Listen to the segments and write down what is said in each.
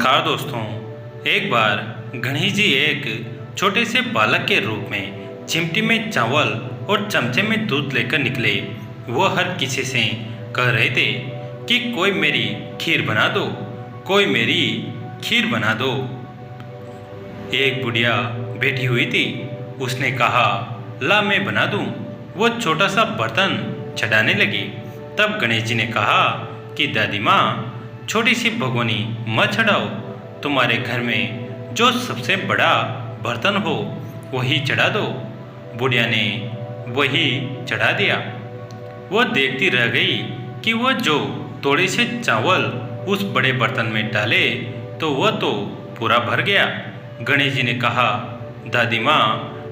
नमस्कार दोस्तों। एक बार गणेश जी एक छोटे से बालक के रूप में चिमटी में चावल और चमचे में दूध लेकर निकले। वो हर किसी से कह रहे थे कि कोई मेरी खीर बना दो, कोई मेरी खीर बना दो। एक बुढ़िया बैठी हुई थी, उसने कहा, ला मैं बना दूं। वो छोटा सा बर्तन चढ़ाने लगी। तब गणेश जी ने कहा कि दादी माँ, छोटी सी भगोनी मत चढ़ाओ, तुम्हारे घर में जो सबसे बड़ा बर्तन हो वही चढ़ा दो। बुढ़िया ने वही चढ़ा दिया। वो देखती रह गई कि वो जो थोड़े से चावल उस बड़े बर्तन में डाले तो वह तो पूरा भर गया। गणेश जी ने कहा, दादी माँ,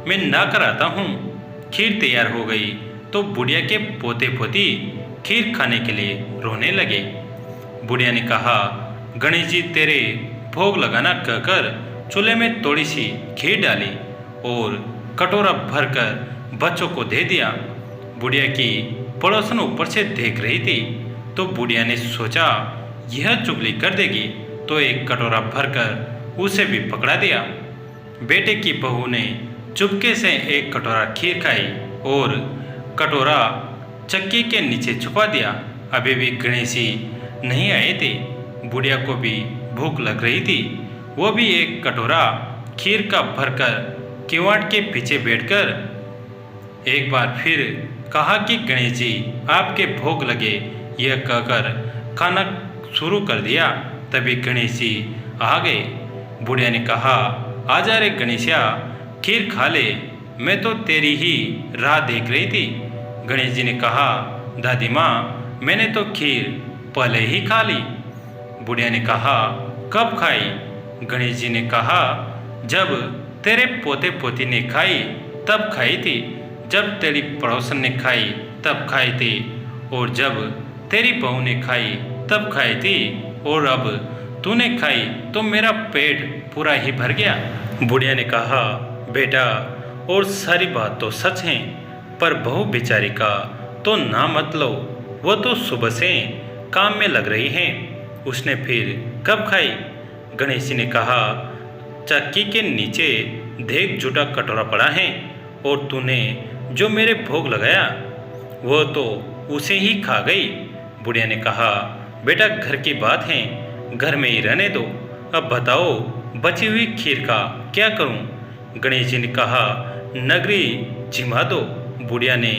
मैं ना कराता हूँ। खीर तैयार हो गई तो बुढ़िया के पोते पोती खीर खाने के लिए रोने लगे। बुढ़िया ने कहा, गणेश जी तेरे भोग लगाना कहकर चूल्हे में थोड़ी सी खीर डाली और कटोरा भरकर बच्चों को दे दिया। बुढ़िया की पड़ोसन ऊपर से देख रही थी तो बुढ़िया ने सोचा यह चुगली कर देगी, तो एक कटोरा भरकर उसे भी पकड़ा दिया। बेटे की बहू ने चुपके से एक कटोरा खीर खाई और कटोरा चक्की के नीचे छुपा दिया। अभी भी गणेश जी नहीं आए थे। बुढ़िया को भी भूख लग रही थी। वो भी एक कटोरा खीर का भरकर किवाड़ के पीछे बैठकर एक बार फिर कहा कि गणेश जी आपके भोग लगे, यह कहकर खाना शुरू कर दिया। तभी गणेश जी आ गए। बुढ़िया ने कहा, आजा रे गणेशिया, खीर खा ले, मैं तो तेरी ही राह देख रही थी। गणेश जी ने कहा, दादी माँ, मैंने तो खीर पहले ही खा ली। बुढ़िया ने कहा, कब खाई? गणेश जी ने कहा, जब तेरे पोते पोती ने खाई तब खाई थी, जब तेरी पड़ोसन ने खाई तब खाई थी, और जब तेरी बहू ने खाई तब खाई थी, और अब तूने खाई तो मेरा पेट पूरा ही भर गया। बुढ़िया ने कहा, बेटा, और सारी बात तो सच है, पर बहू बेचारी का तो ना मत लो, वो तो सुबह से काम में लग रही हैं, उसने फिर कब खाई? गणेश जी ने कहा, चक्की के नीचे देख जूठा कटोरा पड़ा है, और तूने जो मेरे भोग लगाया वो तो उसे ही खा गई। बुढ़िया ने कहा, बेटा, घर की बात है, घर में ही रहने दो। अब बताओ बची हुई खीर का क्या करूं? गणेश जी ने कहा, नगरी झिमा दो। बुढ़िया ने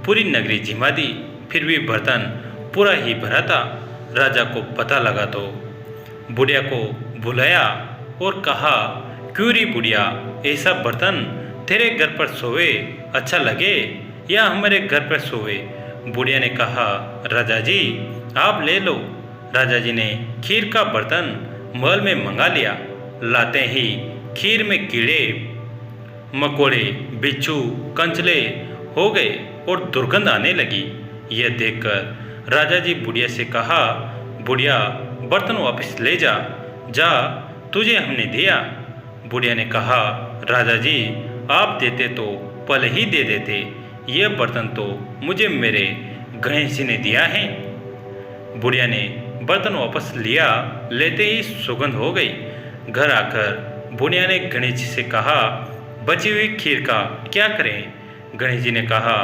पूरी नगरी झिमा दी, फिर भी बर्तन पूरा ही भरा था। राजा को पता लगा तो बुढ़िया को बुलाया और कहा, क्यों री बुढ़िया, ऐसा बर्तन तेरे घर पर सोवे अच्छा लगे या हमारे घर पर सोवे? बुढ़िया ने कहा, राजा जी आप ले लो। राजा जी ने खीर का बर्तन महल में मंगा लिया। लाते ही खीर में कीड़े मकोड़े, बिच्छू, कंचले हो गए और दुर्गंध आने लगी। यह देखकर राजा जी बुढ़िया से कहा, बुढ़िया, बर्तन वापस ले जा, जा, तुझे हमने दिया। बुढ़िया ने कहा, राजा जी आप देते तो पहले ही दे देते, यह बर्तन तो मुझे मेरे गणेश जी ने दिया है। बुढ़िया ने बर्तन वापस लिया, लेते ही सुगंध हो गई। घर आकर बुढ़िया ने गणेश जी से कहा, बची हुई खीर का क्या करें? गणेश जी ने कहा,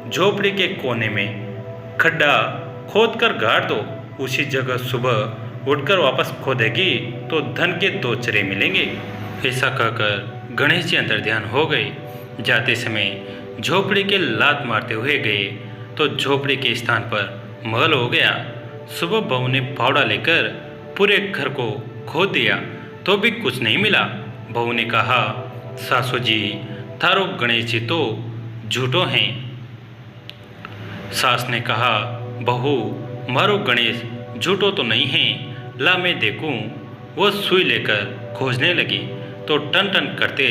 झोपड़ी के कोने में खड्डा खोद कर गाड़ दो, उसी जगह सुबह उठकर वापस खोदेगी तो धन के 2 चरे मिलेंगे। ऐसा कहकर गणेश जी अंतर्ध्यान हो गए। जाते समय झोपड़ी के लात मारते हुए गए तो झोपड़ी के स्थान पर महल हो गया। सुबह बहू ने फावड़ा लेकर पूरे घर को खोद दिया तो भी कुछ नहीं मिला। बहू ने कहा, सासू जी, थारो गणेश जी तो झूठो हैं। सास ने कहा, बहू, मारो गणेश झूठो तो नहीं है, ला मैं देखूं। वो सुई लेकर खोजने लगी तो टन टन करते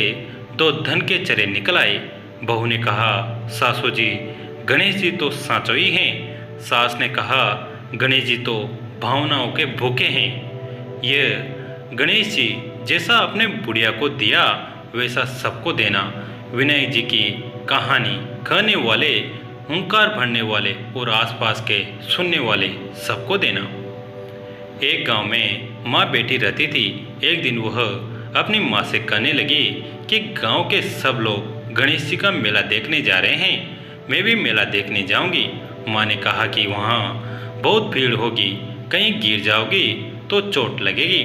2 धन के चरे निकल आए। बहू ने कहा, सासू जी, गणेश जी तो साँचो ही हैं। सास ने कहा, गणेश जी तो भावनाओं के भूखे हैं। ये गणेश जी जैसा अपने बुढ़िया को दिया वैसा सबको देना। विनायक जी की कहानी कहने वाले, हुंकार भरने वाले और आसपास के सुनने वाले सबको देना। एक गांव में माँ बेटी रहती थी। एक दिन वह अपनी माँ से कहने लगी कि गांव के सब लोग गणेश जी का मेला देखने जा रहे हैं, मैं भी मेला देखने जाऊंगी। माँ ने कहा कि वहाँ बहुत भीड़ होगी, कहीं गिर जाओगी तो चोट लगेगी।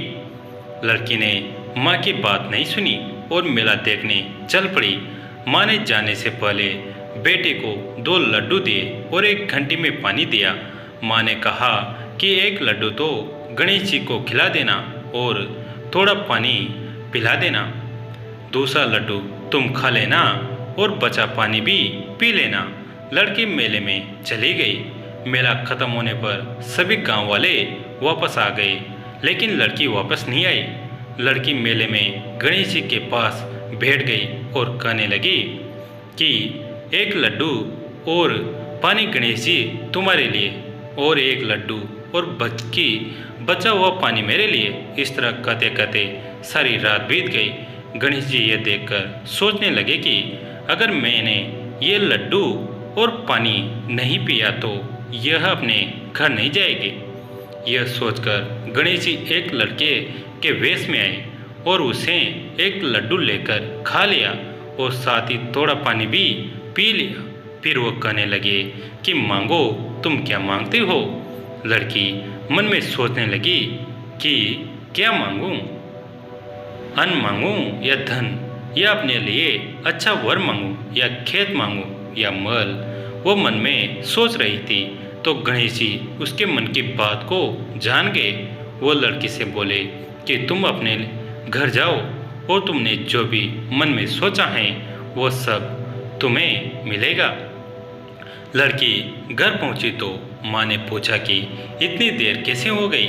लड़की ने माँ की बात नहीं सुनी और मेला देखने चल पड़ी। माँ ने जाने से पहले बेटे को 2 लड्डू दिए और 1 घंटी में पानी दिया। माँ ने कहा कि 1 लड्डू तो गणेश जी को खिला देना और थोड़ा पानी पिला देना, दूसरा लड्डू तुम खा लेना और बचा पानी भी पी लेना। लड़की मेले में चली गई। मेला खत्म होने पर सभी गांव वाले वापस आ गए, लेकिन लड़की वापस नहीं आई। लड़की मेले में गणेश जी के पास बैठ गई और कहने लगी कि 1 लड्डू और पानी गणेश जी तुम्हारे लिए, और 1 लड्डू और बचा हुआ पानी मेरे लिए। इस तरह कहते कहते सारी रात बीत गई। गणेश जी ये देखकर सोचने लगे कि अगर मैंने ये लड्डू और पानी नहीं पिया तो यह अपने घर नहीं जाएगी। यह सोचकर गणेश जी एक लड़के के वेश में आए और उसे 1 लड्डू लेकर खा लिया और साथ ही थोड़ा पानी भी पी लिया। फिर वो कहने लगे कि मांगो, तुम क्या मांगते हो। लड़की मन में सोचने लगी कि क्या मांगूं, अन्न मांगूं या धन, या अपने लिए अच्छा वर मांगूं या खेत मांगूं या महल। वो मन में सोच रही थी तो गणेश जी उसके मन की बात को जान गए। वो लड़की से बोले कि तुम अपने घर जाओ और तुमने जो भी मन में सोचा है वो सब तुम्हें मिलेगा। लड़की घर पहुंची तो माँ ने पूछा कि इतनी देर कैसे हो गई।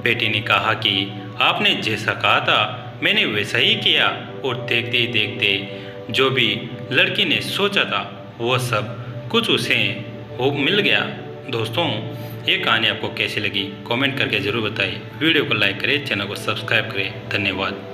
बेटी ने कहा कि आपने जैसा कहा था मैंने वैसा ही किया, और देखते ही देखते जो भी लड़की ने सोचा था वो सब कुछ उसे मिल गया। दोस्तों, ये कहानी आपको कैसी लगी कमेंट करके ज़रूर बताइए। वीडियो को लाइक करें, चैनल को सब्सक्राइब करें। धन्यवाद।